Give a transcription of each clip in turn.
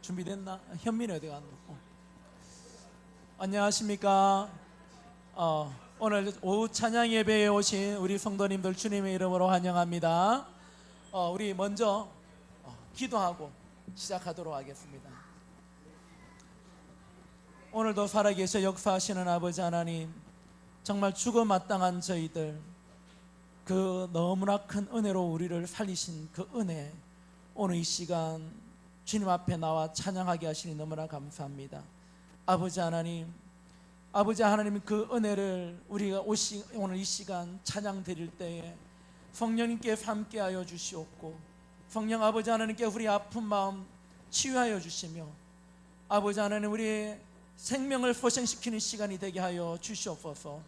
준비됐나? 현민이 어디 갔노? 안녕하십니까? 오늘 오후 찬양 예배에 오신 우리 성도님들 주님의 이름으로 환영합니다. 우리 먼저 기도하고 시작하도록 하겠습니다. 오늘도 살아계셔 역사하시는 아버지 하나님, 정말 죽어마땅한 저희들, 그 너무나 큰 은혜로 우리를 살리신 그 은혜, 오늘 이 시간 주님 앞에 나와 찬양하게 하시니 너무나 감사합니다. 아버지 하나님 그 은혜를 우리가 오늘 이 시간 찬양 드릴 때에 성령님께서 함께하여 주시옵고, 성령 아버지 하나님께 우리 아픈 마음 치유하여 주시며, 아버지 하나님 우리의 생명을 소생시키는 시간이 되게 하여 주시옵소서.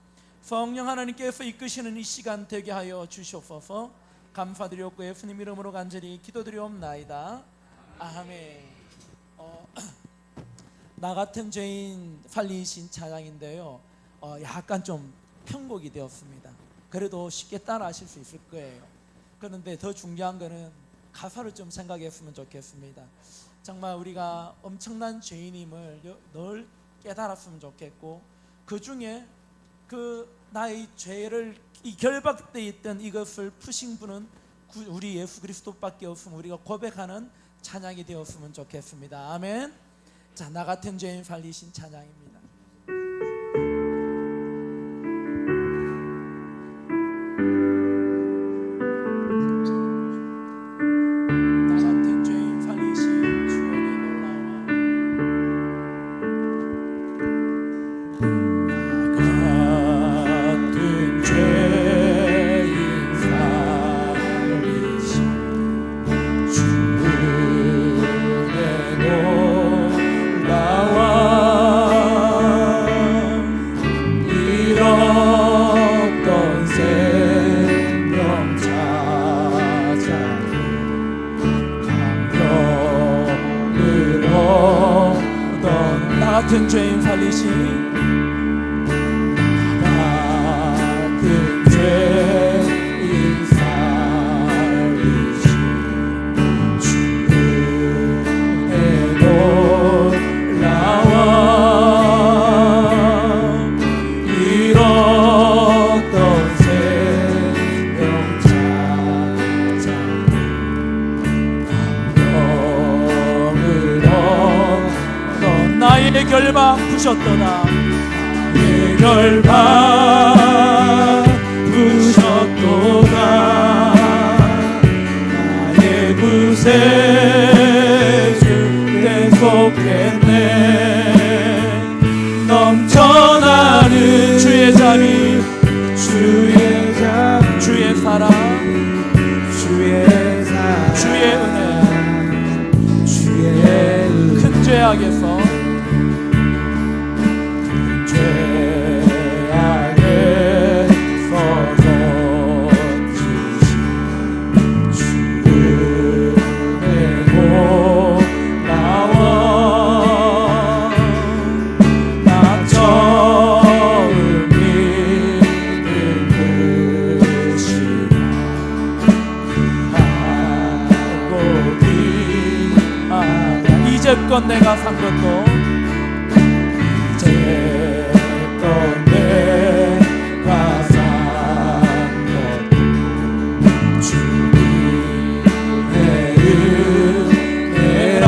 성령 하나님께서 이끄시는 이 시간 되게 하여 주시옵소서. 감사드리옵고 예수님 이름으로 간절히 기도드리옵나이다. 아멘. 나 같은 죄인 살리신 찬양인데요, 약간 좀 편곡이 되었습니다. 그래도 쉽게 따라하실 수 있을 거예요. 그런데 더 중요한 거는 가사를 좀 생각했으면 좋겠습니다. 정말 우리가 엄청난 죄인임을 늘 깨달았으면 좋겠고, 그 중에 그 나의 죄를 이 결박되어 있던 이것을 푸신 분은 우리 예수 그리스도밖에 없음을 우리가 고백하는 찬양이 되었으면 좋겠습니다. 아멘. 자, 나 같은 죄인 살리신 찬양입니다. 같은 죄인 살리신, 같은 죄인 살리신 주의 놀라와 잃었던 생명 찾아 감격을 얻던 나의 결박 부셨도다. 나의 결박 부셨도다. 나의 구세주 대속했네. 넘쳐나는 주의 자비, 주의 사랑, 주의 은혜, 큰 죄악에서 이제껏 내가 산 것도, 이제껏 내가 산 것도 주님의 은혜라.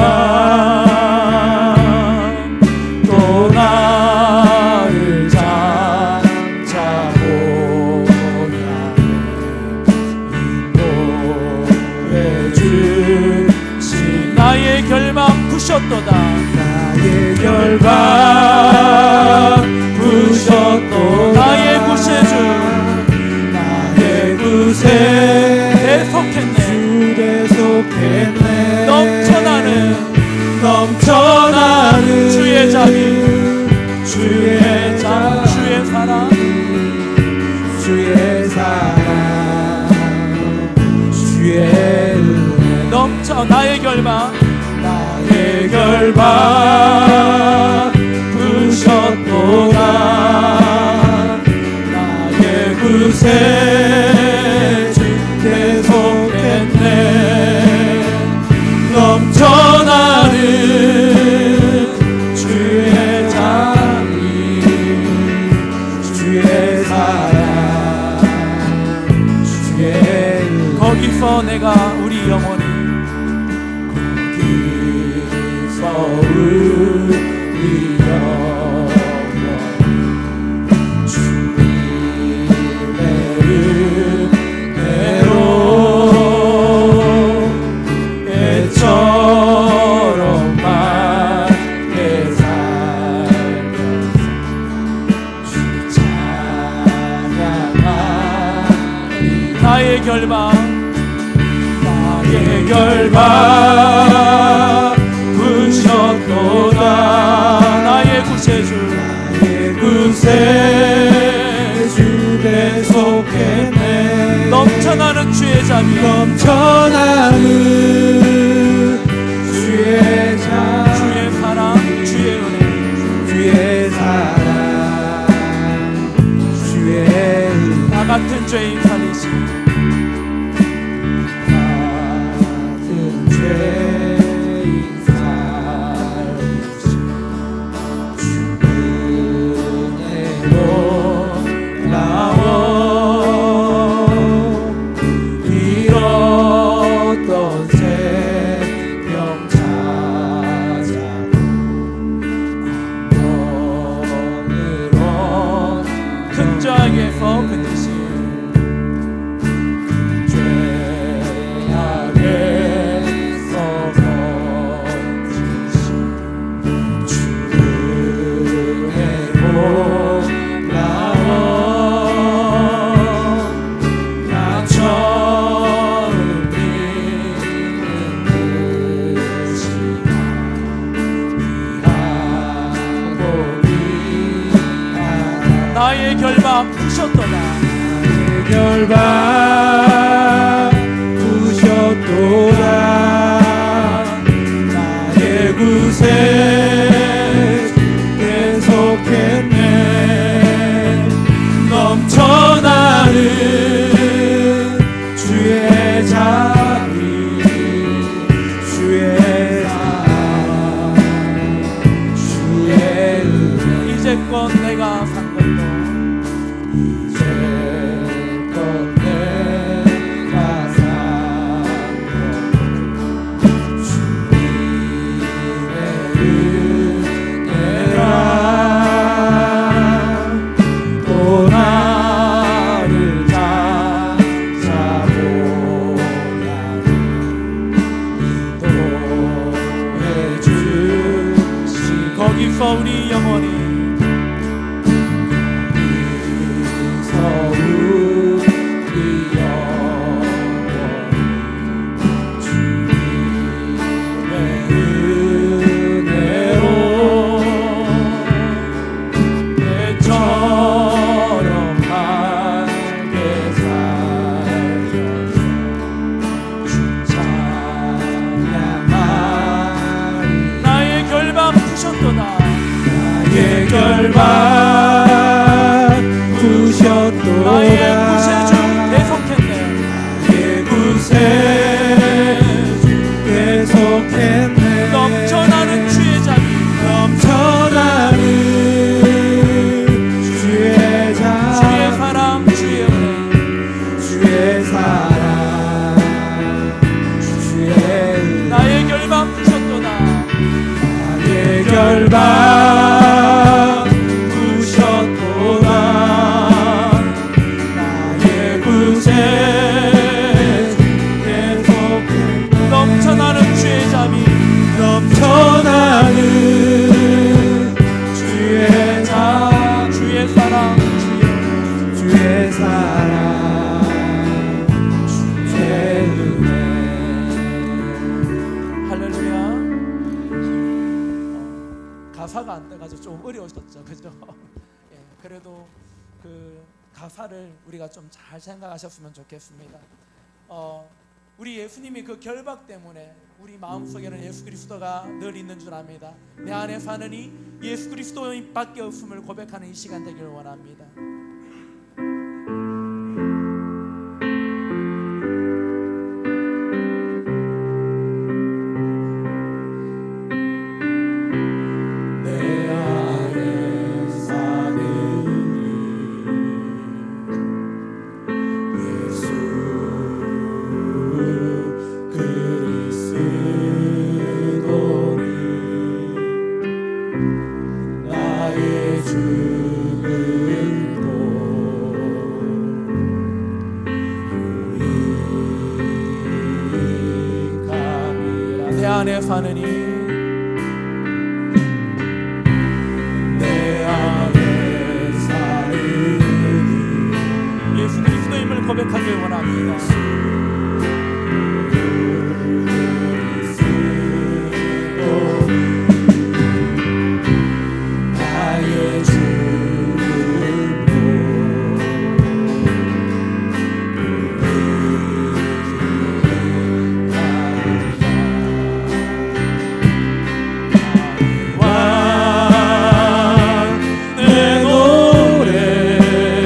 또 나를 찾아보냐 인도해 주신 나의 결박 부셨도다. 나의 결박 부셨도다. 나의 구세주, 나의 구세 대속했네. 넘쳐나는 주의 자비, 주의 사랑, 주의 은혜. 넘쳐 나의 결박 부셨도다. 나의 구세주 대속했네. 넘쳐나는 나의 결박 부셨도다. 나의 구세주 계속했네. 넘쳐나는 주의 자비, 주의 사랑, 주의 은혜, 나 같은 죄인 살리시. 근저하게서 그듯이 나의 결박 부셨도다. 나의 구세 계속했네. 넘쳐나는 주의 자비, 주의 사랑, 주의 은혜. 이제껏 내가 산 것도 거기서 우리 영원히 나의 구세주 계속했네. 넘쳐나는 주의 자비, 주의 사랑, 주의 은혜, 나의 결박 부셨도다. 넘쳐나는 주의 자비, 주의 사랑, 할렐루야. 가사가 안 돼가지고 좀 어려우셨죠, 그죠? 예, 그래도 그 가사를 우리가 좀 잘 생각하셨으면 좋겠습니다. 우리 예수님이 그 결박 때문에 우리 마음속에는 예수 그리스도가 늘 있는 줄 압니다. 내 안에 사는 이 예수 그리스도밖에 없음을 고백하는 이 시간 되기를 원합니다. 내 안에 사느니 내 안에 사느니 예수 그리스도임을 고백하길 원합니다. 나의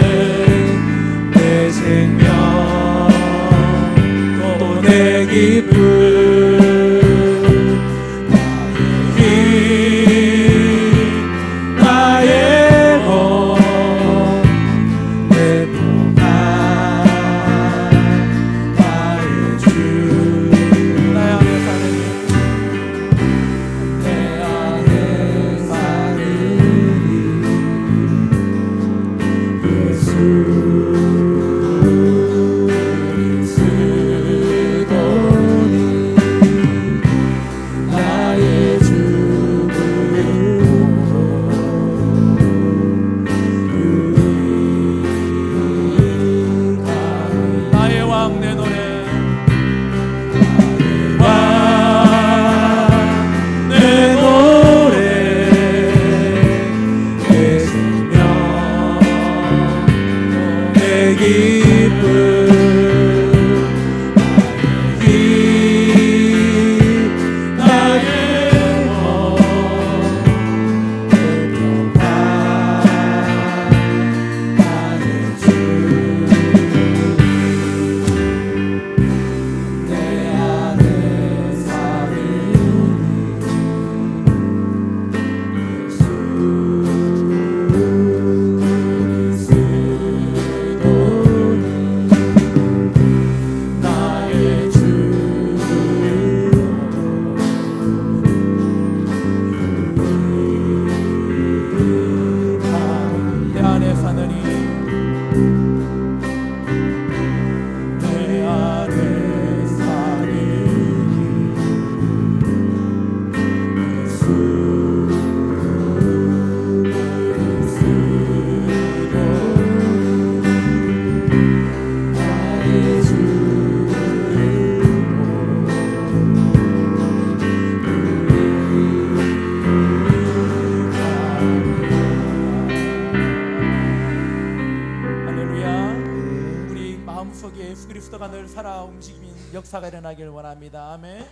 역사가 일어나길 원합니다. 아멘.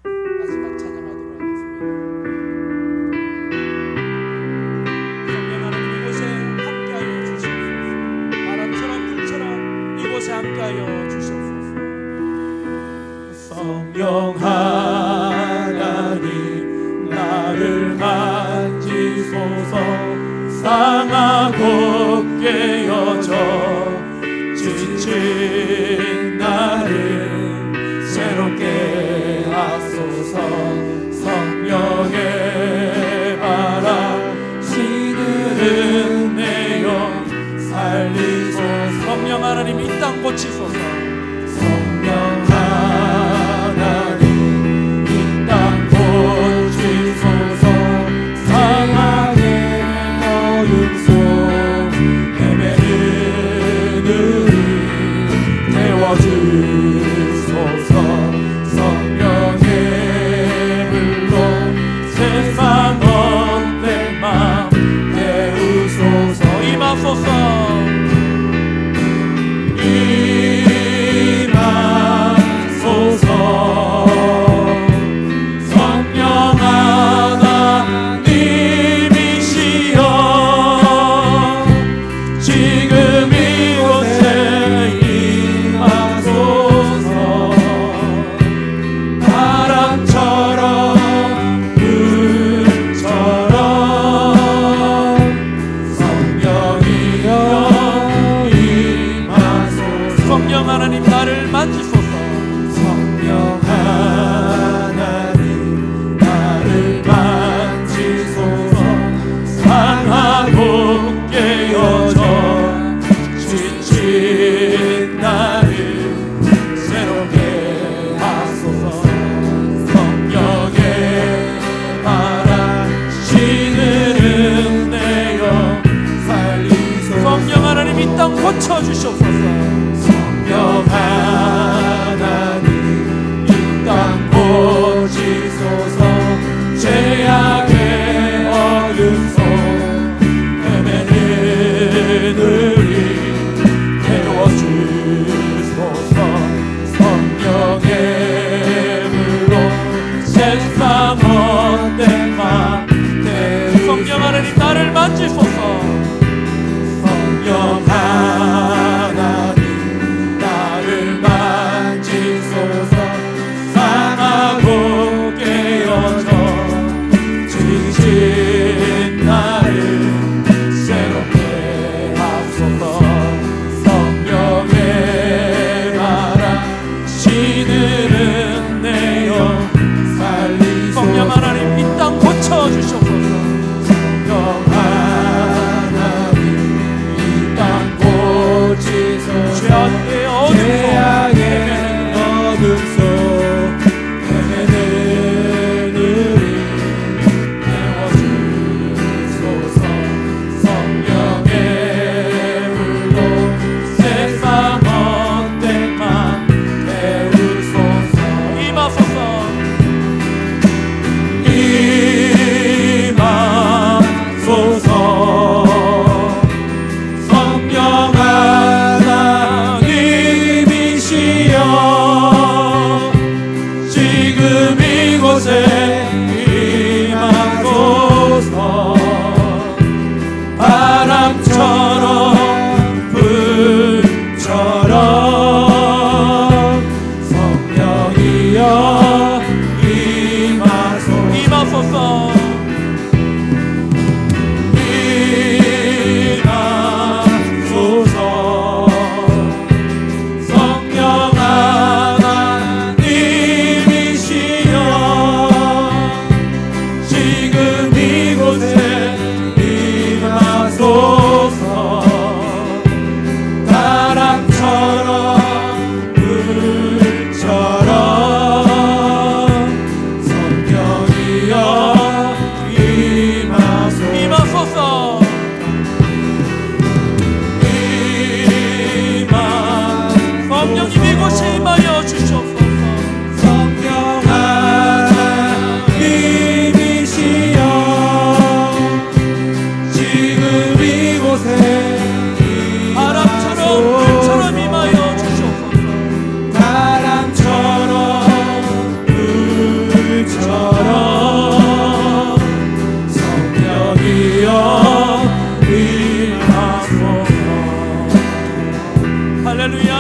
마지막 찬양하도록 하겠습니다. 성령 하나님 이곳에 함께하여 주시옵소서. 바람처럼 불처럼 이곳에 함께하여 주시옵소서. 성령 하나님 나를 만지소서. 상하고 깨어져 지친 나를 새롭게 하소서. 성령의 바람 시드는 내 영 살리소서. 성령 하나님 이 땅 고치소서. 성령 하나님 이 땅 고치소서. 사랑의 어둠 속 헤매는 우리 태워 고쳐 주시옵소서. 성령 하나님 이 땅 고치소서. 죄악의 어둠 속 헤매는 우리 태워주소서. 성령의 불로 세상 못된 맘 성령 하나님 나를 만지소서. 성령 하나님 나를 만지소서. 상하고 깨어져 지친 나를 새롭게 하소서. 성령의 바람 시들은 내 영 살리소서. 성령 하나님 이 땅 고쳐 주시옵소서. 성령 하나님 이 땅 고치소서. 죄악의 어둠 속 헤매는 우리 태워주소서. 성령의 불로 세상 못된 맘 태우소서. 임하소서. 임하소서. 성령 하나님이시여 지금 이곳에 임하소서. 바람처럼 불처럼 성령이여 임하소서. 임하소서. 성령 하나님이시여 지금 이곳에 임하소서. 바람처럼 불처럼 성령이여 임하소서. 성령님 이곳에 임하여 주시옵소서. 성령 하나님이시여 지금 이곳에 바람처럼 불처럼 임하여 주시옵소서. 바람처럼 불처럼 성령이여 임하소서. 할렐루야.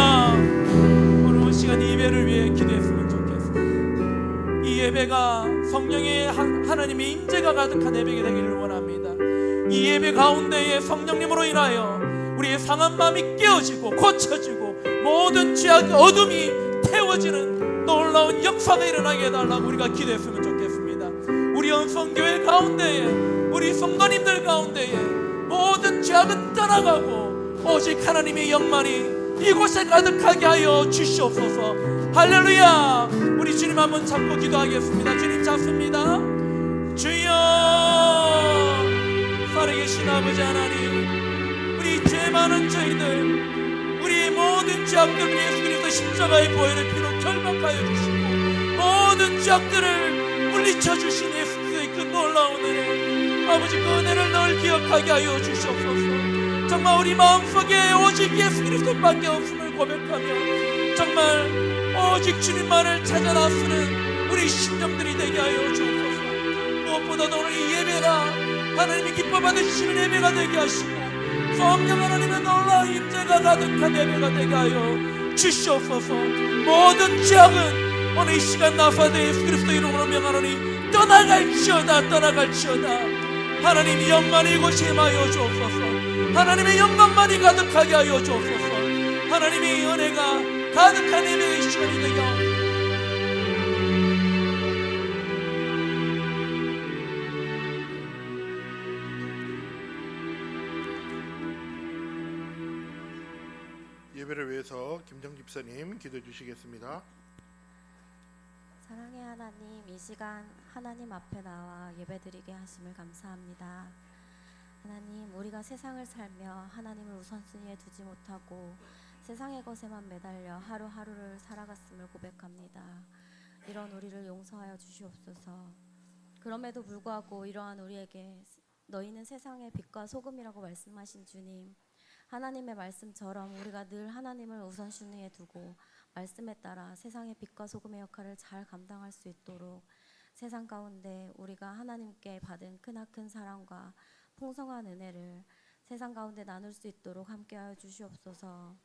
오늘 시간 이 예배를 위해 기도했으면 좋겠습니다. 이 예배가 성령의 하나님의 임재가 가득한 예배가 되기를 원합니다. 이 예배 가운데에 성령님으로 인하여 우리의 상한 마음이 깨어지고 고쳐지고 모든 죄악의 어둠이 태워지는 놀라운 역사가 일어나게 해달라고 우리가 기도했으면 좋겠습니다. 우리 연성교회 가운데에 우리 성도님들 가운데에 모든 죄악은 떠나가고 오직 하나님의 영만이 이곳에 가득하게 하여 주시옵소서. 할렐루야. 우리 주님 한번 잡고 기도하겠습니다. 주님 잡습니다. 주여, 살아계신 아버지 하나님, 우리 죄 많은 저희들, 우리의 모든 죄악들을 예수 그리스도 십자가의 보혈의 피로 결박하여 주시고 모든 죄악들을 물리쳐 주신 예수 그리스도의 그 놀라운 은혜, 아버지 그 은혜를 늘 기억하게 하여 주시옵소서. 정말 우리 마음속에 오직 예수 그리스도밖에 없음을 고백하며 정말 오직 주님만을 찾아 나서는 우리 심령들이 되게 하여 주옵소서. 무엇보다도 오늘 이 예배가 하나님이 기뻐 받으시는 예배가 되게 하시고 성령 하나님의 놀라운 임재가 가득한 예배가 되게 하여 주시옵소서. 모든 죄악은 오늘 이 시간 나사대 예수 그리스도 이름으로 명하노니 떠나갈지어다. 떠나갈지어다. 하나님 영광이 이곳에 임하여 주옵소서. 하나님의 영광만이 가득하게 하여 주옵소서. 하나님의 은혜가 가득한 예배의 시간이 되게 하옵소서. 예배를 위해서 김정 집사님 기도해 주시겠습니다. 사랑의 하나님, 이 시간 하나님 앞에 나와 예배드리게 하심을 감사합니다. 하나님, 우리가 세상을 살며 하나님을 우선순위에 두지 못하고 세상의 것에만 매달려 하루하루를 살아갔음을 고백합니다. 이런 우리를 용서하여 주시옵소서. 그럼에도 불구하고 이러한 우리에게 너희는 세상의 빛과 소금이라고 말씀하신 주님, 하나님의 말씀처럼 우리가 늘 하나님을 우선순위에 두고 말씀에 따라 세상의 빛과 소금의 역할을 잘 감당할 수 있도록 세상 가운데 우리가 하나님께 받은 크나큰 사랑과 풍성한 은혜를 세상 가운데 나눌 수 있도록 함께하여 주시옵소서.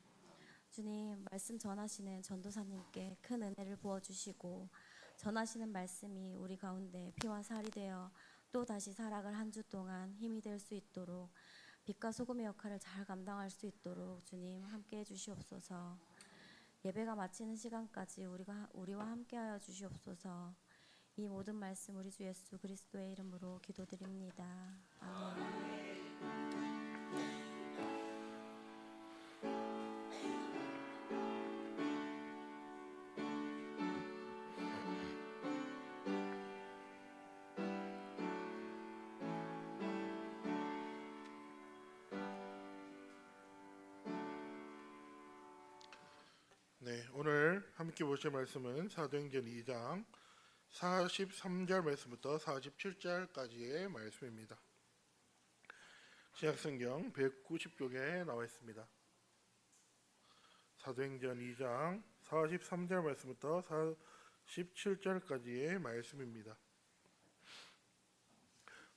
주님, 말씀 전하시는 전도사님께 큰 은혜를 부어주시고 전하시는 말씀이 우리 가운데 피와 살이 되어 또 다시 살아갈 한 주 동안 힘이 될 수 있도록 빛과 소금의 역할을 잘 감당할 수 있도록 주님 함께해 주시옵소서. 예배가 마치는 시간까지 우리와 함께하여 주시옵소서. 이 모든 말씀 우리 주 예수 그리스도의 이름으로 기도드립니다. 아멘. 네, 오늘 함께 보실 말씀은 사도행전 2장 43절 말씀부터 47절까지의 말씀입니다. 신약성경 190쪽에 나와 있습니다. 사도행전 2장 43절 말씀부터 47절까지의 말씀입니다.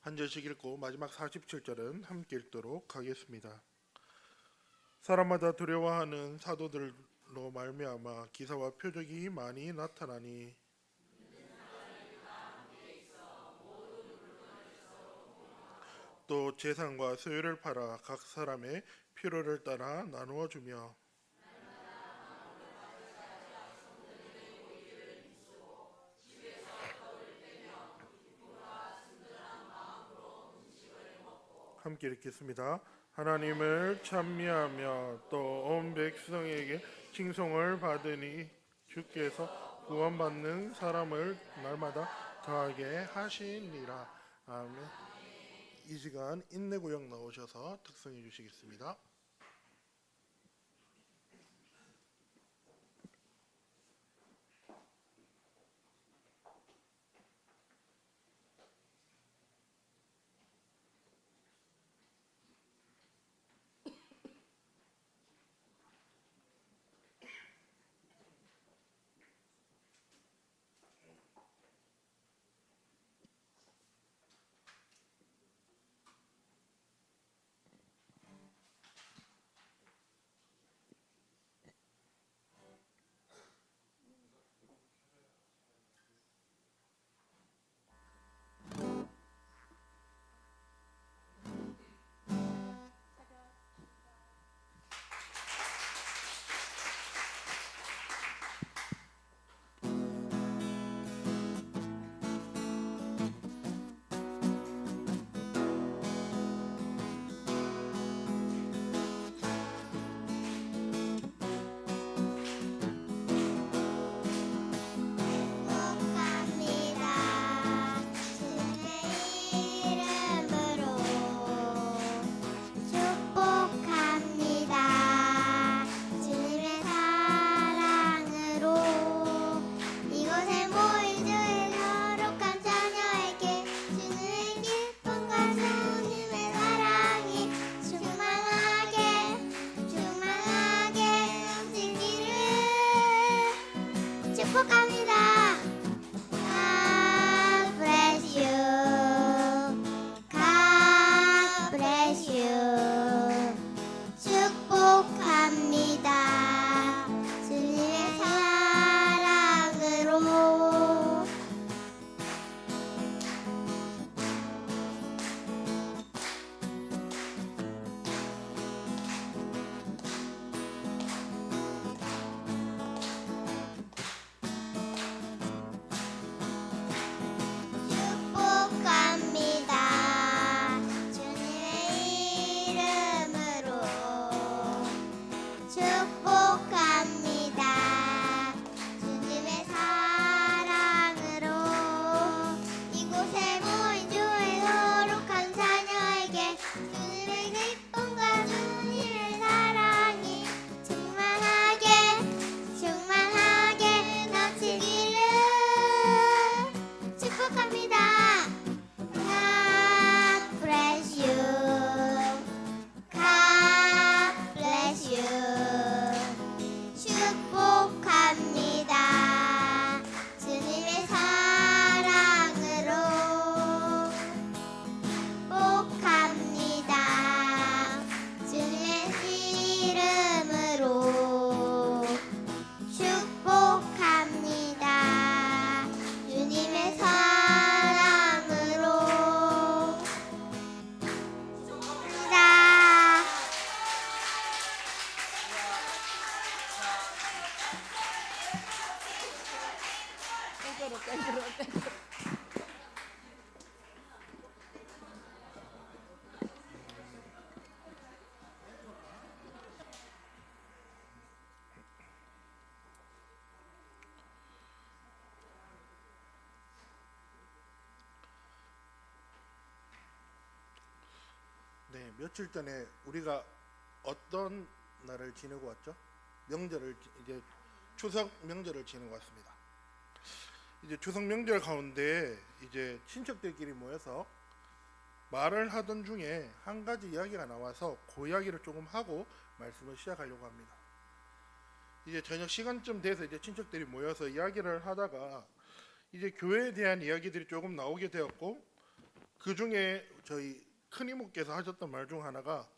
한 절씩 읽고 마지막 47절은 함께 읽도록 하겠습니다. 사람마다 두려워하는 사도들로 말미암아 기사와 표적이 많이 나타나니 또 재산과 소유를 팔아 각 사람의 필요를 따라 나누어 주며 함께 읽겠습니다. 하나님을 찬미하며 또 온 백성에게 칭송을 받으니 주께서 구원받는 사람을 날마다 더하게 하시니라. 아멘. 이 시간 인내구역 나오셔서 특성해 주시겠습니다. 며칠 전에 우리가 어떤 날을 지내고 왔죠? 명절을 이제 추석 명절을 지내고 왔습니다. 이제 추석 명절 가운데 이제 친척들끼리 모여서 말을 하던 중에 한 가지 이야기가 나와서 그 이야기를 조금 하고 말씀을 시작하려고 합니다. 이제 저녁 시간쯤 돼서 이제 친척들이 모여서 이야기를 하다가 이제 교회에 대한 이야기들이 조금 나오게 되었고, 그 중에 저희 큰 이모께서 하셨던 말 중 하나가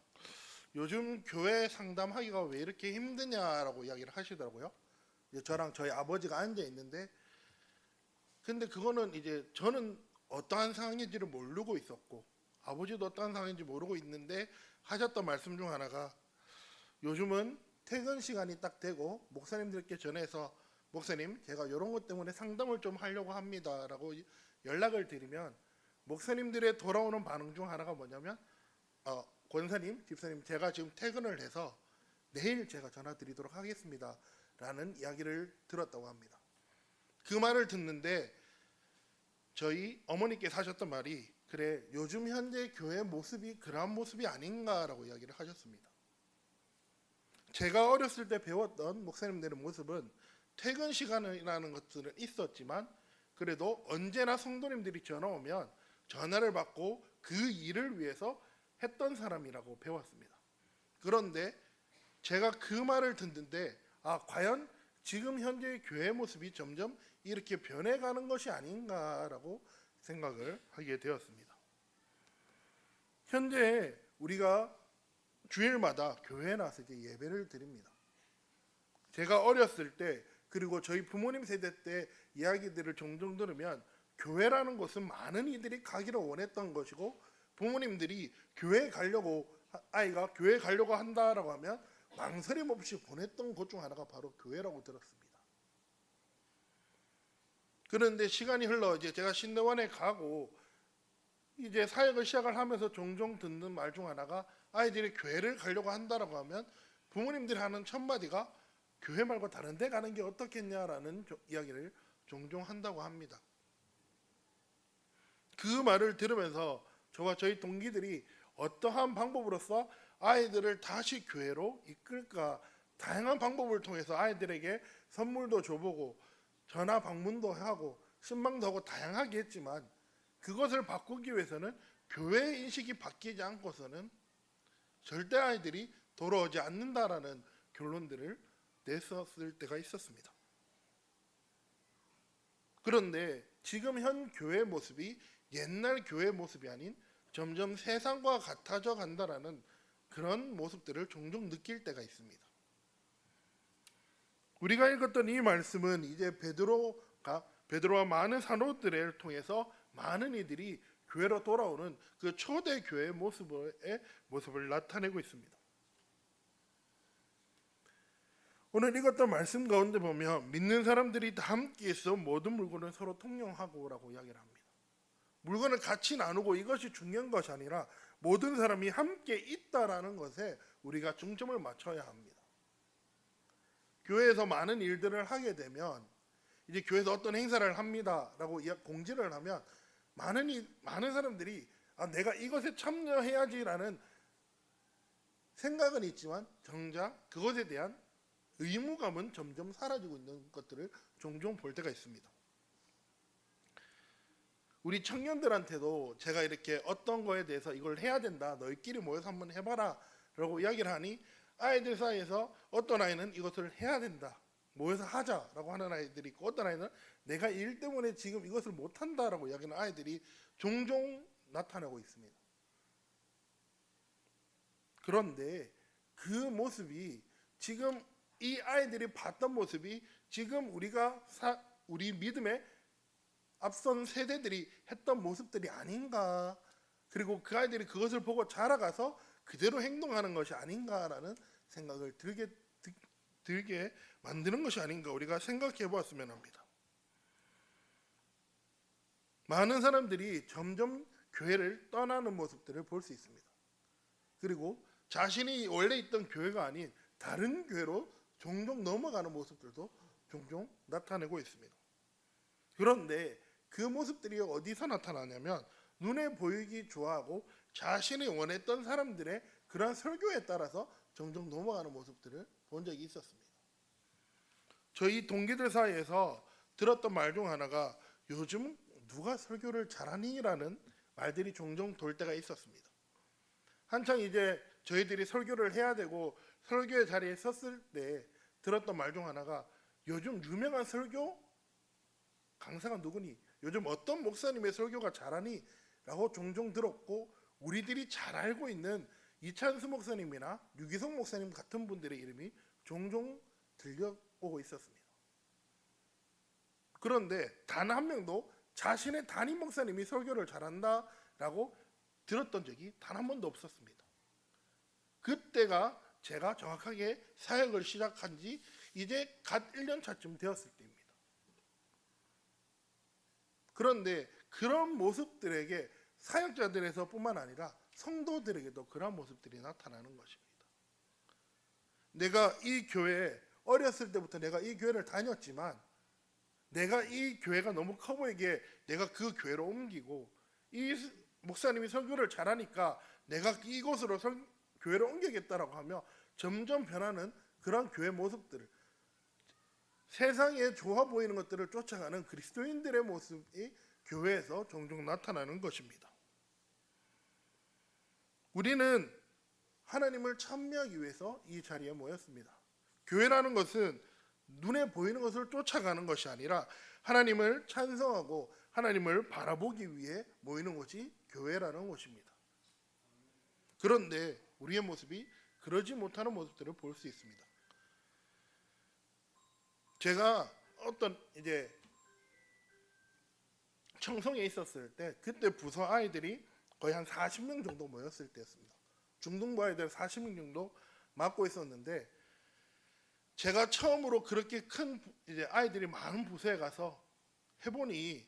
요즘 교회 상담하기가 왜 이렇게 힘드냐라고 이야기를 하시더라고요. 이제 저랑 저희 아버지가 앉아 있는데, 근데 그거는 이제 저는 어떠한 상황인지를 모르고 있었고 아버지도 어떠한 상황인지 모르고 있는데 하셨던 말씀 중 하나가 요즘은 퇴근 시간이 딱 되고 목사님들께 전해서 목사님 제가 이런 것 때문에 상담을 좀 하려고 합니다 라고 연락을 드리면 목사님들의 돌아오는 반응 중 하나가 뭐냐면 권사님, 집사님 제가 지금 퇴근을 해서 내일 제가 전화 드리도록 하겠습니다 라는 이야기를 들었다고 합니다. 그 말을 듣는데 저희 어머니께서 하셨던 말이 그래 요즘 현재 교회 모습이 그러한 모습이 아닌가라고 이야기를 하셨습니다. 제가 어렸을 때 배웠던 목사님들의 모습은 퇴근 시간이라는 것들은 있었지만 그래도 언제나 성도님들이 전화 오면 전화를 받고 그 일을 위해서 했던 사람이라고 배웠습니다. 그런데 제가 그 말을 듣는데 과연 지금 현재의 교회 모습이 점점 이렇게 변해가는 것이 아닌가라고 생각을 하게 되었습니다. 현재 우리가 주일마다 교회에 나와서 이제 예배를 드립니다. 제가 어렸을 때 그리고 저희 부모님 세대 때 이야기들을 종종 들으면 교회라는 곳은 많은 이들이 가기를 원했던 것이고 부모님들이 교회에 가려고 아이가 교회에 가려고 한다라고 하면 망설임 없이 보냈던 곳 중 하나가 바로 교회라고 들었습니다. 그런데 시간이 흘러 이제 제가 신대원에 가고 이제 사역을 시작을 하면서 종종 듣는 말 중 하나가 아이들이 교회를 가려고 한다라고 하면 부모님들이 하는 첫 마디가 교회 말고 다른 데 가는 게 어떻겠냐라는 이야기를 종종 한다고 합니다. 그 말을 들으면서 저와 저희 동기들이 어떠한 방법으로써 아이들을 다시 교회로 이끌까 다양한 방법을 통해서 아이들에게 선물도 줘보고 전화 방문도 하고 신방도 하고 다양하게 했지만 그것을 바꾸기 위해서는 교회 인식이 바뀌지 않고서는 절대 아이들이 돌아오지 않는다라는 결론들을 냈었을 때가 있었습니다. 그런데 지금 현 교회 모습이 옛날 교회 모습이 아닌 점점 세상과 같아져 간다라는 그런 모습들을 종종 느낄 때가 있습니다. 우리가 읽었던 이 말씀은 이제 베드로와 많은 사도들을 통해서 많은 이들이 교회로 돌아오는 그 초대 교회의 모습을 나타내고 있습니다. 오늘 읽었던 말씀 가운데 보면 믿는 사람들이 다 함께 있어 모든 물건을 서로 통용하고라고 이야기를 합니다. 물건을 같이 나누고 이것이 중요한 것이 아니라 모든 사람이 함께 있다라는 것에 우리가 중점을 맞춰야 합니다. 교회에서 많은 일들을 하게 되면 이제 교회에서 어떤 행사를 합니다라고 공지를 하면 많은 사람들이 내가 이것에 참여해야지라는 생각은 있지만 정작 그것에 대한 의무감은 점점 사라지고 있는 것들을 종종 볼 때가 있습니다. 우리 청년들한테도 제가 이렇게 어떤 거에 대해서 이걸 해야 된다 너희끼리 모여서 한번 해봐라 라고 이야기를 하니 아이들 사이에서 어떤 아이는 이것을 해야 된다 모여서 하자라고 하는 아이들이 있고 어떤 아이는 내가 일 때문에 지금 이것을 못한다라고 이야기하는 아이들이 종종 나타나고 있습니다. 그런데 그 모습이 지금 이 아이들이 봤던 모습이 지금 우리 믿음의 앞선 세대들이 했던 모습들이 아닌가, 그리고 그 아이들이 그것을 보고 자라가서 그대로 행동하는 것이 아닌가라는 생각을 들게 만드는 것이 아닌가 우리가 생각해 보았으면 합니다. 많은 사람들이 점점 교회를 떠나는 모습들을 볼 수 있습니다. 그리고 자신이 원래 있던 교회가 아닌 다른 교회로 종종 넘어가는 모습들도 종종 나타내고 있습니다. 그런데 그 모습들이 어디서 나타나냐면 눈에 보이기 좋아하고 자신이 원했던 사람들의 그러한 설교에 따라서 종종 넘어가는 모습들을 본 적이 있었습니다. 저희 동기들 사이에서 들었던 말 중 하나가 요즘 누가 설교를 잘하니? 라는 말들이 종종 돌 때가 있었습니다. 한창 이제 저희들이 설교를 해야 되고 설교의 자리에 섰을 때 들었던 말 중 하나가 요즘 유명한 설교 강사가 누구니? 요즘 어떤 목사님의 설교가 잘하니? 라고 종종 들었고, 우리들이 잘 알고 있는 이찬수 목사님이나 유기성 목사님 같은 분들의 이름이 종종 들려오고 있었습니다. 그런데 단 한 명도 자신의 담임 목사님이 설교를 잘한다라고 들었던 적이 단 한 번도 없었습니다. 그때가 제가 정확하게 사역을 시작한 지 이제 갓 1년 차쯤 되었을 때입니다. 그런데 그런 모습들에게 사역자들에서 뿐만 아니라 성도들에게도 그런 모습들이 나타나는 것입니다. 내가 이 교회에 어렸을 때부터 내가 이 교회를 다녔지만 내가 이 교회가 너무 커 보이게 내가 그 교회로 옮기고, 이 목사님이 설교를 잘하니까 내가 이곳으로 교회를 옮기겠다라고 하며 점점 변하는 그런 교회 모습들을, 세상에 좋아 보이는 것들을 쫓아가는 그리스도인들의 모습이 교회에서 종종 나타나는 것입니다. 우리는 하나님을 찬미하기 위해서 이 자리에 모였습니다. 교회라는 것은 눈에 보이는 것을 쫓아가는 것이 아니라 하나님을 찬송하고 하나님을 바라보기 위해 모이는 것이 교회라는 것입니다. 그런데 우리의 모습이 그러지 못하는 모습들을 볼 수 있습니다. 제가 어떤 이제 청송에 있었을 때 그때 부서 아이들이 거의 한 40명 정도 모였을 때였습니다. 중등부 아이들 40명 정도 맡고 있었는데, 제가 처음으로 그렇게 큰 이제 아이들이 많은 부서에 가서 해보니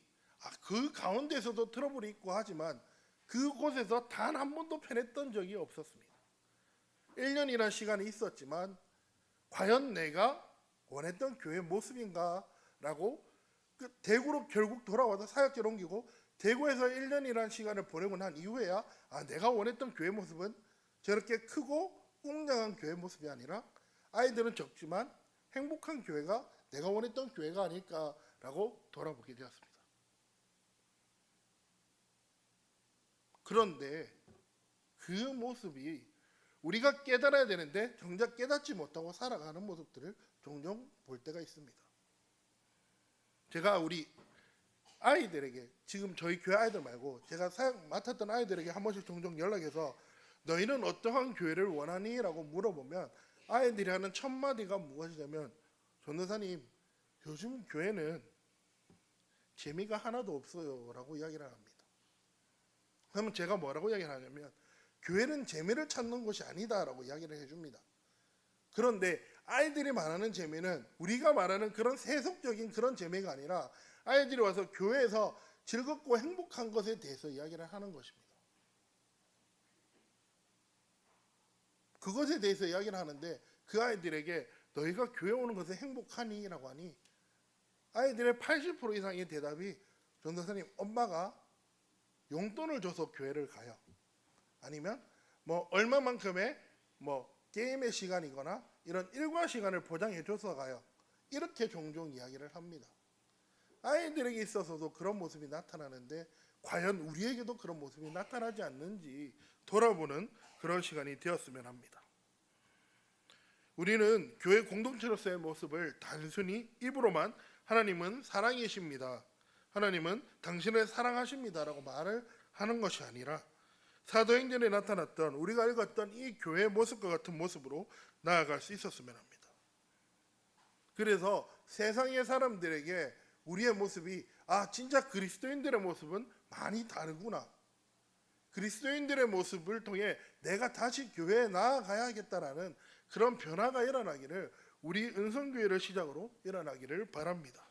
그 가운데서도 트러블이 있고 하지만 그곳에서 단 한 번도 편했던 적이 없었습니다. 1년이라는 시간이 있었지만 과연 내가 원했던 교회 모습인가? 라고 대구로 결국 돌아와서 사역지를 옮기고 대구에서 1년이라는 시간을 보내고 난 이후에야 내가 원했던 교회 모습은 저렇게 크고 웅장한 교회 모습이 아니라 아이들은 적지만 행복한 교회가 내가 원했던 교회가 아닐까라고 돌아보게 되었습니다. 그런데 그 모습이 우리가 깨달아야 되는데 정작 깨닫지 못하고 살아가는 모습들을 종종 볼 때가 있습니다. 제가 우리 아이들에게, 지금 저희 교회 아이들 말고 제가 사역 맡았던 아이들에게 한 번씩 종종 연락해서 너희는 어떠한 교회를 원하니? 라고 물어보면 아이들이 하는 첫 마디가 무엇이냐면, 전도사님 요즘 교회는 재미가 하나도 없어요 라고 이야기를 합니다. 그러면 제가 뭐라고 이야기를 하냐면, 교회는 재미를 찾는 것이 아니다 라고 이야기를 해줍니다. 그런데 아이들이 말하는 재미는 우리가 말하는 그런 세속적인 그런 재미가 아니라 아이들이 와서 교회에서 즐겁고 행복한 것에 대해서 이야기를 하는 것입니다. 그것에 대해서 이야기를 하는데 그 아이들에게 너희가 교회 오는 것에 행복하니? 라고 하니 아이들의 80% 이상의 대답이, 전도사님 엄마가 용돈을 줘서 교회를 가요. 아니면 뭐 얼마만큼의 뭐 게임의 시간이거나 이런 일과 시간을 보장해 줘서 가요. 이렇게 종종 이야기를 합니다. 아이들에게 있어서도 그런 모습이 나타나는데 과연 우리에게도 그런 모습이 나타나지 않는지 돌아보는 그런 시간이 되었으면 합니다. 우리는 교회 공동체로서의 모습을 단순히 입으로만 하나님은 사랑이십니다, 하나님은 당신을 사랑하십니다 라고 말을 하는 것이 아니라 사도행전에 나타났던 우리가 읽었던 이 교회의 모습과 같은 모습으로 나아갈 수 있었으면 합니다. 그래서 세상의 사람들에게 우리의 모습이 진짜 그리스도인들의 모습은 많이 다르구나, 그리스도인들의 모습을 통해 내가 다시 교회에 나아가야겠다라는 그런 변화가 일어나기를, 우리 은성교회를 시작으로 일어나기를 바랍니다.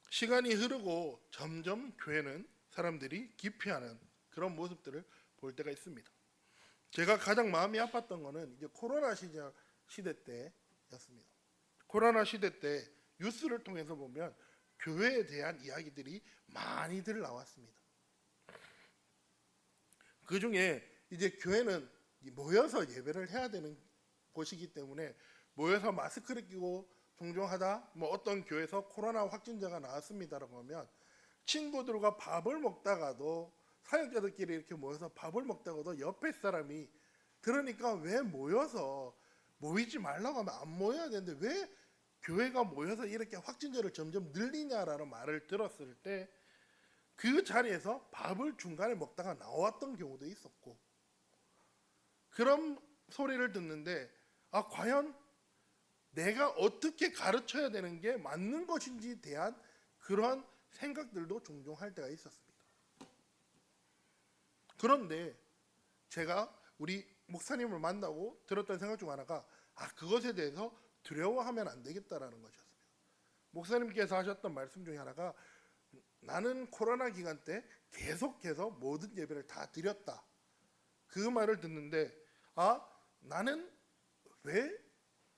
시간이 흐르고 점점 교회는 사람들이 기피하는 그런 모습들을 볼 때가 있습니다. 제가 가장 마음이 아팠던 거는 이제 코로나 시대 때였습니다. 코로나 시대 때 뉴스를 통해서 보면 교회에 대한 이야기들이 많이들 나왔습니다. 그 중에 이제 교회는 모여서 예배를 해야 되는 곳이기 때문에 모여서 마스크를 끼고 종종하다, 뭐 어떤 교회에서 코로나 확진자가 나왔습니다라고 하면 친구들과 밥을 먹다가도, 사역자들끼리 이렇게 모여서 밥을 먹다가도 옆에 사람이 들으니까 왜 모이지 말라고 하면 안 모여야 되는데 왜 교회가 모여서 이렇게 확진자를 점점 늘리냐라는 말을 들었을 때 그 자리에서 밥을 중간에 먹다가 나왔던 경우도 있었고, 그런 소리를 듣는데 과연 내가 어떻게 가르쳐야 되는 게 맞는 것인지에 대한 그런 생각들도 종종 할 때가 있었습니다. 그런데 제가 우리 목사님을 만나고 들었던 생각 중 하나가 그것에 대해서 두려워하면 안 되겠다라는 것이었습니다. 목사님께서 하셨던 말씀 중에 하나가 나는 코로나 기간 때 계속해서 모든 예배를 다 드렸다. 그 말을 듣는데 나는 왜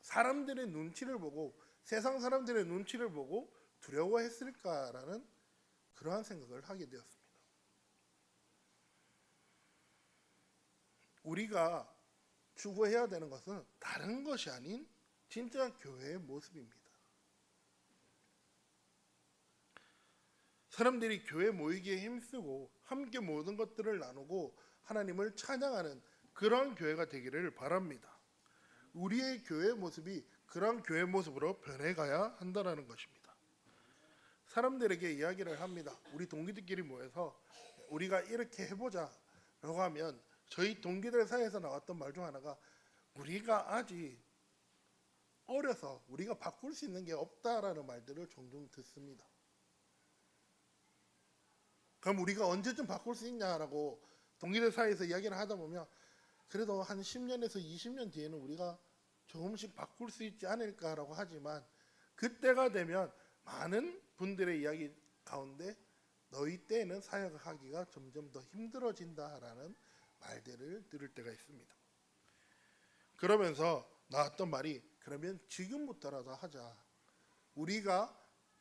사람들의 눈치를 보고 세상 사람들의 눈치를 보고 두려워했을까라는 그러한 생각을 하게 되었습니다. 우리가 추구해야 되는 것은 다른 것이 아닌 진짜 교회의 모습입니다. 사람들이 교회 모이기에 힘쓰고 함께 모든 것들을 나누고 하나님을 찬양하는 그런 교회가 되기를 바랍니다. 우리의 교회의 모습이 그런 교회 모습으로 변해가야 한다는 것입니다. 사람들에게 이야기를 합니다. 우리 동기들끼리 모여서 우리가 이렇게 해보자 라고 하면 저희 동기들 사이에서 나왔던 말 중 하나가 우리가 아직 어려서 우리가 바꿀 수 있는 게 없다라는 말들을 종종 듣습니다. 그럼 우리가 언제쯤 바꿀 수 있냐라고 동기들 사이에서 이야기를 하다 보면 그래도 한 10년에서 20년 뒤에는 우리가 조금씩 바꿀 수 있지 않을까라고 하지만 그때가 되면 많은 분들의 이야기 가운데 너희 때에는 사역하기가 점점 더 힘들어진다라는 말들을 들을 때가 있습니다. 그러면서 나왔던 말이 그러면 지금부터라도 하자. 우리가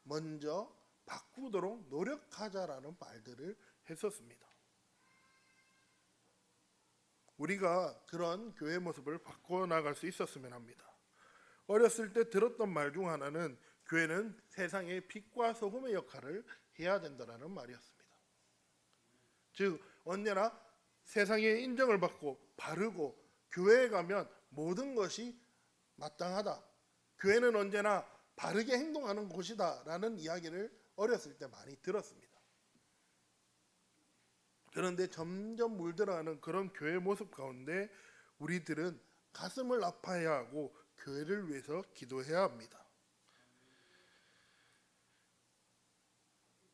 먼저 바꾸도록 노력하자라는 말들을 했었습니다. 우리가 그런 교회 모습을 바꿔나갈 수 있었으면 합니다. 어렸을 때 들었던 말 중 하나는 교회는 세상의 빛과 소금의 역할을 해야 된다는 말이었습니다. 즉 언제나 세상의 인정을 받고 바르고 교회에 가면 모든 것이 마땅하다. 교회는 언제나 바르게 행동하는 곳이다 라는 이야기를 어렸을 때 많이 들었습니다. 그런데 점점 물들어가는 그런 교회 모습 가운데 우리들은 가슴을 아파해야 하고 교회를 위해서 기도해야 합니다.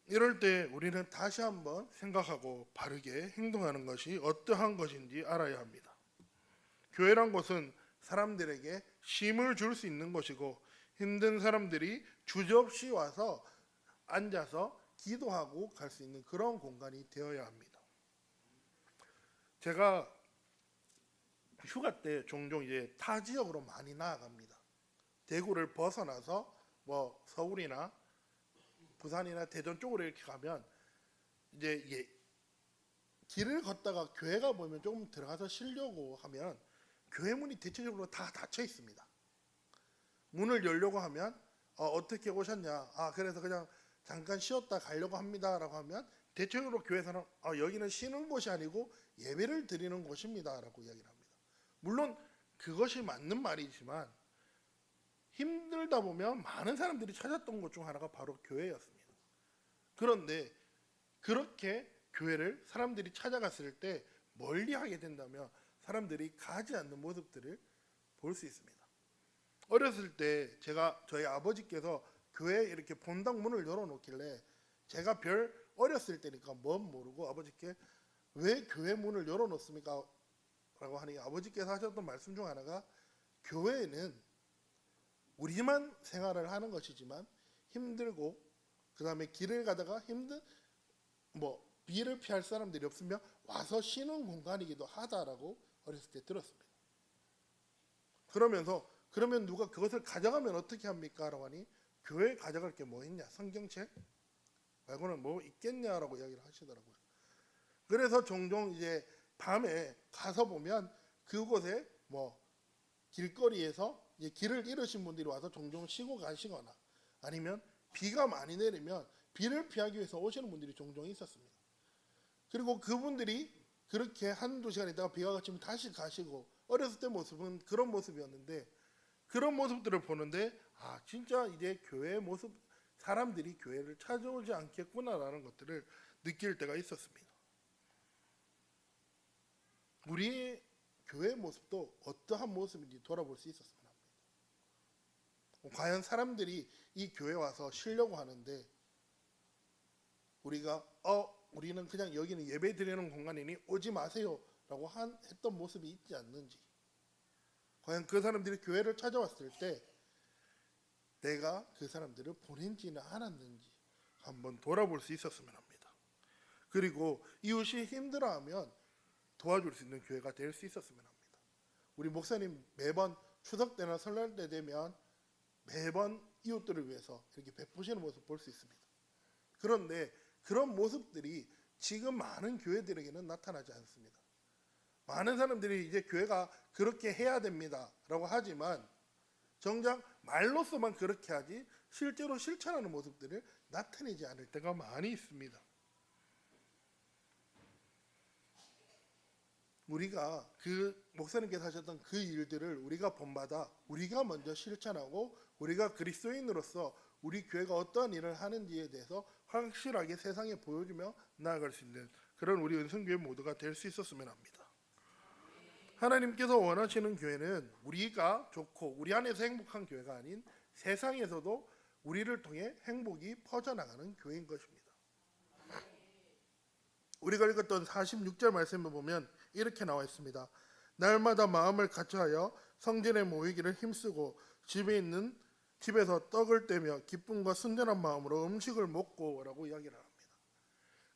이럴 때 우리는 다시 한번 생각하고 바르게 행동하는 것이 어떠한 것인지 알아야 합니다. 교회란 것은 사람들에게 쉼을 줄 수 있는 것이고 힘든 사람들이 주저없이 와서 앉아서 기도하고 갈 수 있는 그런 공간이 되어야 합니다. 제가 휴가 때 종종 이제 타 지역으로 많이 나아갑니다. 대구를 벗어나서 뭐 서울이나 부산이나 대전 쪽으로 이렇게 가면 이제 길을 걷다가 교회가 보면 조금 들어가서 쉬려고 하면 교회 문이 대체적으로 다 닫혀 있습니다. 문을 열려고 하면 어떻게 오셨냐? 그래서 그냥 잠깐 쉬었다 가려고 합니다라고 하면 대체적으로 교회에서는 여기는 쉬는 곳이 아니고 예배를 드리는 곳입니다라고 이야기를 합니다. 물론 그것이 맞는 말이지만 힘들다 보면 많은 사람들이 찾았던 곳 중 하나가 바로 교회였습니다. 그런데 그렇게 교회를 사람들이 찾아갔을 때 멀리 하게 된다면 사람들이 가지 않는 모습들을 볼 수 있습니다. 어렸을 때 저희 아버지께서 교회에 이렇게 본당 문을 열어놓길래 제가 별 어렸을 때니까 뭔 모르고 아버지께 왜 교회 문을 열어놓습니까? 라고 하니 아버지께서 하셨던 말씀 중 하나가 교회는 우리만 생활을 하는 것이지만 힘들고 그 다음에 길을 가다가 비를 피할 사람들이 없으면 와서 쉬는 공간이기도 하다라고 어렸을 때 들었습니다. 그러면서 그러면 누가 그것을 가져가면 어떻게 합니까? 라고 하니 교회에 가져갈 게 뭐 있냐? 성경책 말고는 뭐 있겠냐라고 이야기를 하시더라고요. 그래서 종종 이제 밤에 가서 보면 그곳에 뭐 길거리에서 이제 길을 잃으신 분들이 와서 종종 쉬고 가시거나 아니면 비가 많이 내리면 비를 피하기 위해서 오시는 분들이 종종 있었습니다. 그리고 그분들이 그렇게 한두 시간 있다가 비가 그치면 다시 가시고, 어렸을 때 모습은 그런 모습이었는데, 그런 모습들을 보는데 아 진짜 이제 교회의 모습, 사람들이 교회를 찾아오지 않겠구나라는 것들을 느낄 때가 있었습니다. 우리의 교회의 모습도 어떠한 모습인지 돌아볼 수 있었으면 합니다. 과연 사람들이 이 교회에 와서 쉬려고 하는데 우리가 우리는 그냥 여기는 예배 드리는 공간이니 오지 마세요 라고 했던 모습이 있지 않는지, 과연 그 사람들이 교회를 찾아왔을 때 내가 그 사람들을 보낸지는 않았는지 한번 돌아볼 수 있었으면 합니다. 그리고 이웃이 힘들어하면 도와줄 수 있는 교회가 될 수 있었으면 합니다. 우리 목사님 매번 추석 때나 설날 때 되면 매번 이웃들을 위해서 이렇게 베푸시는 모습 볼 수 있습니다. 그런데 그런 모습들이 지금 많은 교회들에게는 나타나지 않습니다. 많은 사람들이 이제 교회가 그렇게 해야 됩니다 라고 하지만 정작 말로서만 그렇게 하지 실제로 실천하는 모습들을 나타내지 않을 때가 많이 있습니다. 우리가 그 목사님께서 하셨던 그 일들을 우리가 본받아 우리가 먼저 실천하고 우리가 그리스도인으로서 우리 교회가 어떠한 일을 하는지에 대해서 확실하게 세상에 보여주며 나아갈 수 있는 그런 우리 은성교회 모두가 될 수 있었으면 합니다. 하나님께서 원하시는 교회는 우리가 좋고 우리 안에서 행복한 교회가 아닌 세상에서도 우리를 통해 행복이 퍼져나가는 교회인 것입니다. 우리가 읽었던 46절 말씀을 보면 이렇게 나와 있습니다. 날마다 마음을 같이하여 성전에 모이기를 힘쓰고 집에서 떡을 떼며 기쁨과 순전한 마음으로 음식을 먹고 라고 이야기를 합니다.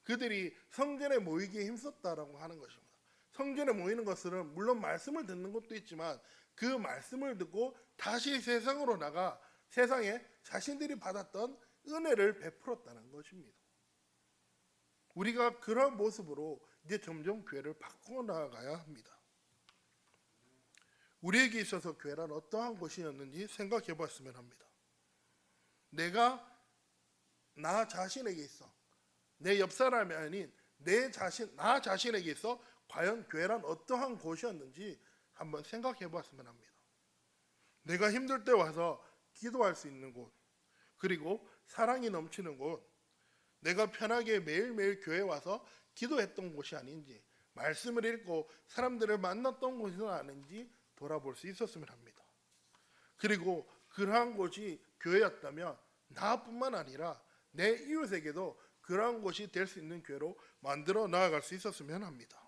그들이 성전에 모이기에 힘썼다라고 하는 것입니다. 성전에 모이는 것은 물론 말씀을 듣는 것도 있지만 그 말씀을 듣고 다시 세상으로 나가 세상에 자신들이 받았던 은혜를 베풀었다는 것입니다. 우리가 그런 모습으로 이제 점점 교회를 바꾸어 나가야 합니다. 우리에게 있어서 교회란 어떠한 곳이었는지 생각해 봤으면 합니다. 내가 나 자신에게 있어, 내 옆 사람이 아닌 나 자신에게 있어 과연 교회란 어떠한 곳이었는지 한번 생각해 봤으면 합니다. 내가 힘들 때 와서 기도할 수 있는 곳, 그리고 사랑이 넘치는 곳, 내가 편하게 매일매일 교회에 와서 기도했던 곳이 아닌지, 말씀을 읽고 사람들을 만났던 곳은 아닌지 돌아볼 수 있었으면 합니다. 그리고 그러한 곳이 교회였다면 나뿐만 아니라 내 이웃에게도 그러한 곳이 될 수 있는 교회로 만들어 나아갈 수 있었으면 합니다.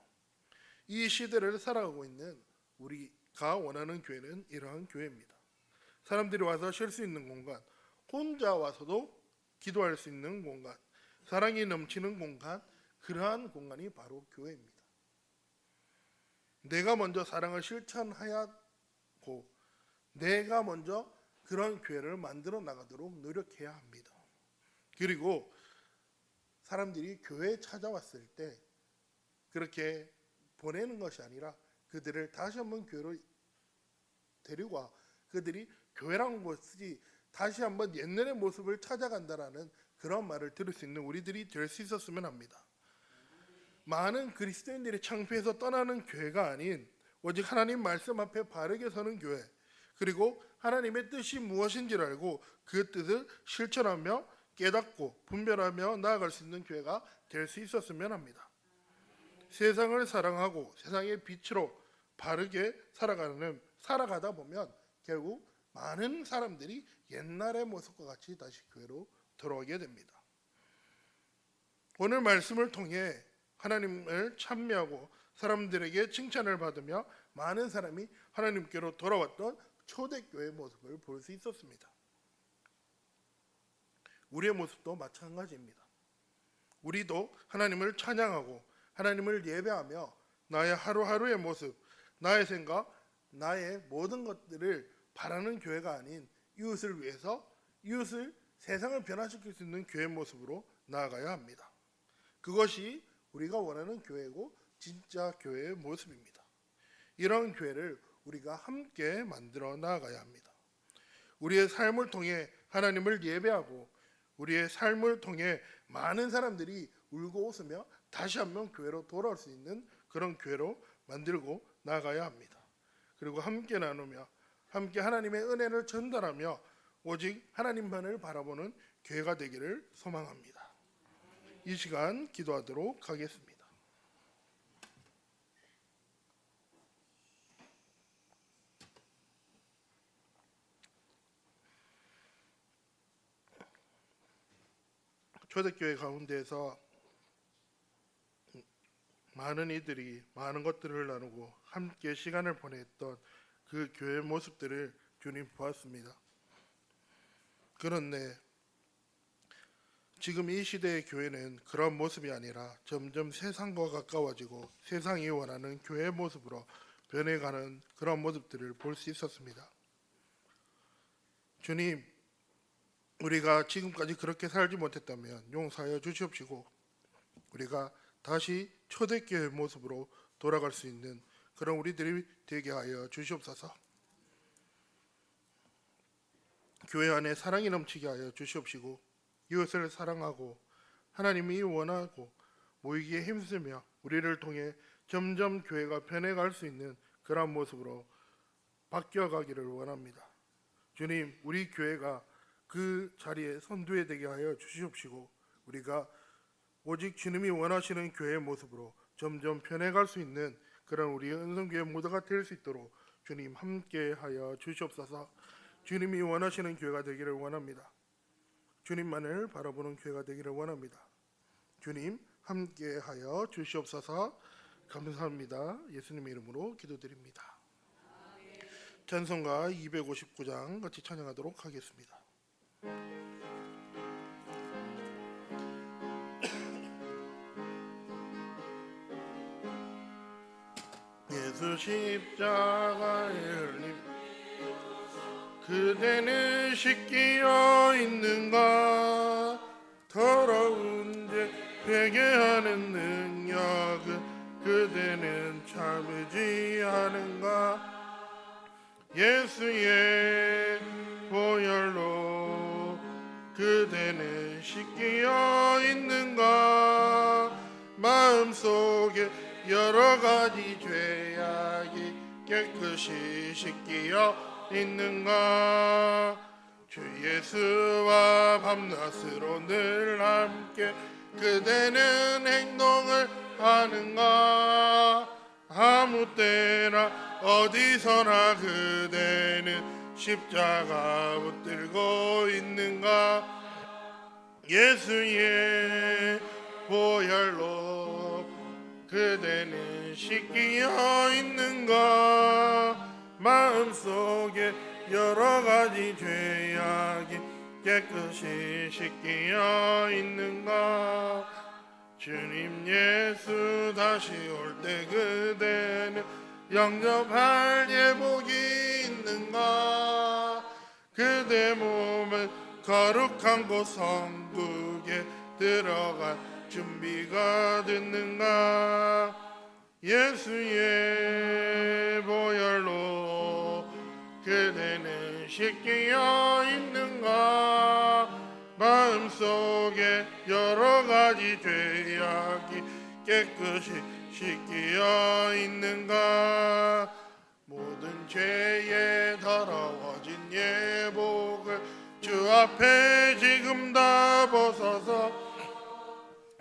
이 시대를 살아가고 있는 우리가 원하는 교회는 이러한 교회입니다. 사람들이 와서 쉴 수 있는 공간, 혼자 와서도 기도할 수 있는 공간, 사랑이 넘치는 공간, 그러한 공간이 바로 교회입니다. 내가 먼저 사랑을 실천하고 내가 먼저 그런 교회를 만들어 나가도록 노력해야 합니다. 그리고 사람들이 교회에 찾아왔을 때 그렇게 보내는 것이 아니라 그들을 다시 한번 교회로 데리고 와 그들이 교회라는 곳이 다시 한번 옛날의 모습을 찾아간다라는 그런 말을 들을 수 있는 우리들이 될 수 있었으면 합니다. 많은 그리스도인들이 창피해서 떠나는 교회가 아닌 오직 하나님 말씀 앞에 바르게 서는 교회, 그리고 하나님의 뜻이 무엇인지를 알고 그 뜻을 실천하며 깨닫고 분별하며 나아갈 수 있는 교회가 될 수 있었으면 합니다. 세상을 사랑하고 세상의 빛으로 바르게 살아가다 보면 결국 많은 사람들이 옛날의 모습과 같이 다시 교회로 들어오게 됩니다. 오늘 말씀을 통해 하나님을 찬미하고 사람들에게 칭찬을 받으며 많은 사람이 하나님께로 돌아왔던 초대교회의 모습을 볼 수 있었습니다. 우리의 모습도 마찬가지입니다. 우리도 하나님을 찬양하고 하나님을 예배하며 나의 하루하루의 모습, 나의 생각, 나의 모든 것들을 바라는 교회가 아닌 이웃을 위해서 이웃을 세상을 변화시킬 수 있는 교회 모습으로 나아가야 합니다. 그것이 우리가 원하는 교회고 진짜 교회의 모습입니다. 이런 교회를 우리가 함께 만들어 나아가야 합니다. 우리의 삶을 통해 하나님을 예배하고 우리의 삶을 통해 많은 사람들이 울고 웃으며 다시 한번 교회로 돌아올 수 있는 그런 교회로 만들고 나아가야 합니다. 그리고 함께 나누며 함께 하나님의 은혜를 전달하며 오직 하나님만을 바라보는 교회가 되기를 소망합니다. 이 시간 기도하도록 하겠습니다. 초대교회 가운데에서 많은 이들이 많은 것들을 나누고 함께 시간을 보냈던 그 교회의 모습들을 주님 보았습니다. 그런데 지금 이 시대의 교회는 그런 모습이 아니라 점점 세상과 가까워지고 세상이 원하는 교회의 모습으로 변해가는 그런 모습들을 볼 수 있었습니다. 주님, 우리가 지금까지 그렇게 살지 못했다면 용서하여 주시옵시고 우리가 다시 초대교회의 모습으로 돌아갈 수 있는 그런 우리들이 되게 하여 주시옵소서. 교회 안에 사랑이 넘치게 하여 주시옵시고 이웃을 사랑하고 하나님이 원하고 모이기에 힘쓰며 우리를 통해 점점 교회가 변해갈 수 있는 그런 모습으로 바뀌어가기를 원합니다. 주님, 우리 교회가 그 자리에 선두에 되게 하여 주시옵시고 우리가 오직 주님이 원하시는 교회의 모습으로 점점 변해갈 수 있는 그런 우리의 은성교회 모두가 될 수 있도록 주님 함께 하여 주시옵소서. 주님이 원하시는 교회가 되기를 원합니다. 주님만을 바라보는 교회가 되기를 원합니다. 주님 함께 하여 주시옵소서. 감사합니다. 예수님의 이름으로 기도드립니다. 찬송가 259장 같이 찬양하도록 하겠습니다. 예수 십자가에 흘림 그대는 씻기어 있는가 더러운 죄 회개하는 능력은 그대는 참으지 않은가 예수의 보혈로 그대는 씻기어 있는가 마음속에 여러 가지 죄악이 깨끗이 씻기어 있는가 주 예수와 밤낮으로 늘 함께 그대는 행동을 하는가 아무 때나 어디서나 그대는 십자가 붙들고 있는가 예수의 보혈로 그대는 씻기어 있는가 마음속에 여러 가지 죄악이 깨끗이 씻기어 있는가 주님 예수 다시 올 때 그대는 영접할 예복이 있는가 그대 몸은 거룩한 곳 성국에 들어갈 준비가 됐는가 예수의 보혈로 그대는 씻기어 있는가 마음속에 여러 가지 죄악이 깨끗이 씻기어 있는가 모든 죄에 더러워진 예복을 주 앞에 지금 다 벗어서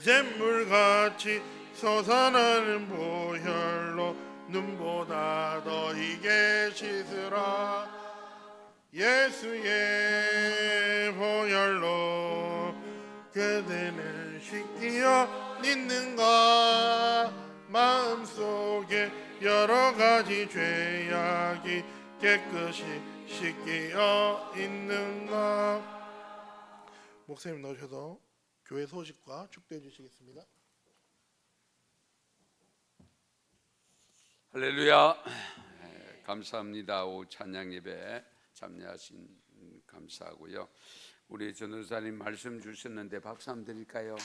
샘물같이 솟아나는 보혈로 눈보다 더 이게 씻으라 예수의 보혈로 그대는 씻기어 있는가 마음속에 여러 가지 죄악이 깨끗이 씻기어 있는가 목사님 나오셔서 교회 소식과 축도해 주시겠습니다. 할렐루야. 감사합니다. 오후 찬양 예배 참여하신 감사하고요. 우리 전도사님 말씀 주셨는데 박수 한번 드릴까요?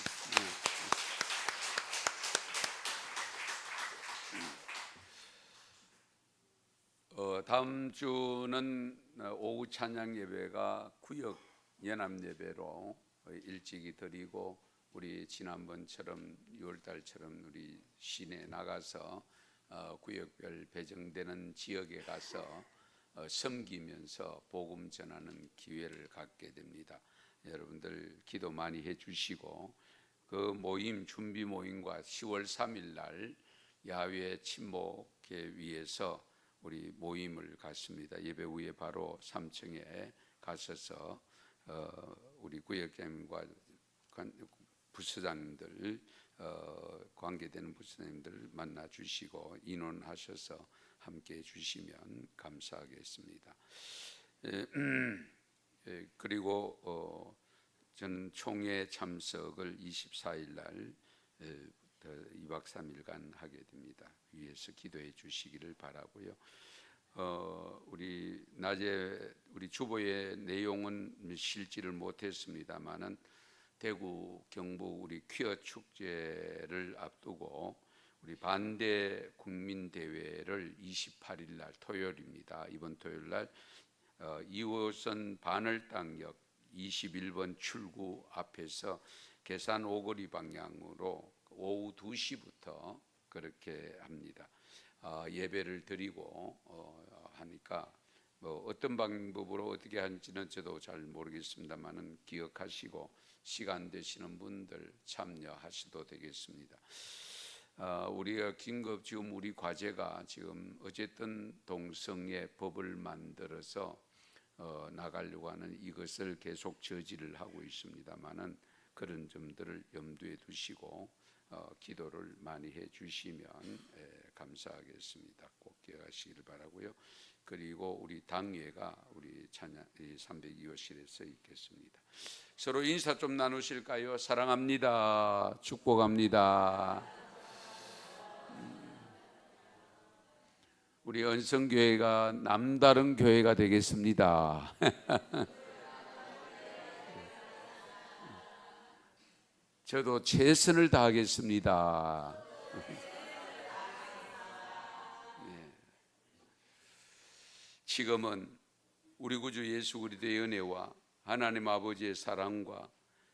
다음 주는 오후 찬양 예배가 구역 연합 예배로 일찍이 드리고, 우리 지난번처럼 6월달처럼 우리 시내 나가서 구역별 배정되는 지역에 가서 섬기면서 복음 전하는 기회를 갖게 됩니다. 여러분들 기도 많이 해주시고, 그 모임 준비 모임과 10월 3일 날 야외 친목회 위에서 우리 모임을 갖습니다. 예배 후에 바로 3층에 가셔서 우리 구역장님과 부서장님들, 관계되는 부서장님들 만나 주시고 인원하셔서 함께 해주시면 감사하겠습니다. 그리고 저는 총회 참석을 24일 날 2박 3일간 하게 됩니다. 위에서 기도해 주시기를 바라고요. 우리 낮에 우리 주보의 내용은 실지를 못했습니다만은 대구 경북 우리 퀴어 축제를 앞두고 우리 반대 국민 대회를 28일 날 토요일입니다. 이번 토요일 날 2호선 바늘땅역 21번 출구 앞에서 계산 오거리 방향으로 오후 2시부터 그렇게 합니다. 예배를 드리고 하니까 뭐 어떤 방법으로 어떻게 하는지는 저도 잘 모르겠습니다만은 기억하시고 시간 되시는 분들 참여하셔도 되겠습니다. 우리가 긴급 지금 우리 과제가 지금 어쨌든 동성애 법을 만들어서 나가려고 하는 이것을 계속 저지를 하고 있습니다만은 그런 점들을 염두에 두시고 기도를 많이 해주시면 감사하겠습니다. 꼭 기억하시기를 바라고요. 그리고 우리 당회가 우리 찬양 302호실에서 있겠습니다. 서로 인사 좀 나누실까요? 사랑합니다. 축복합니다. 우리 은성교회가 남다른 교회가 되겠습니다. 저도 최선을 다하겠습니다. 지금은 우리 구주 예수 그리스도의 은혜와 하나님 아버지의 사랑과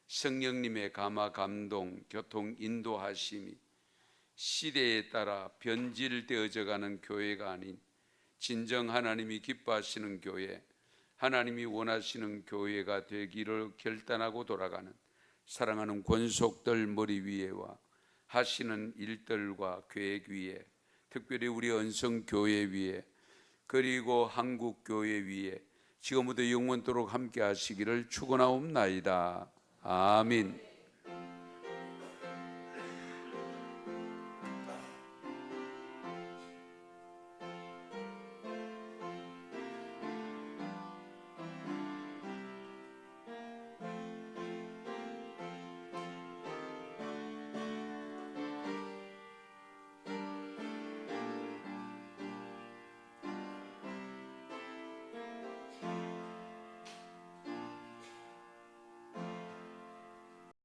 성령님의 감화 감동 교통 인도하심이 시대에 따라 변질되어져 가는 교회가 아닌 진정 하나님이 기뻐하시는 교회, 하나님이 원하시는 교회가 되기를 결단하고 돌아가는 사랑하는 권속들 머리 위에와 하시는 일들과 계획 위에, 특별히 우리 은성교회 위에, 그리고 한국교회 위에 지금부터 영원토록 함께 하시기를 축원하옵나이다. 아멘.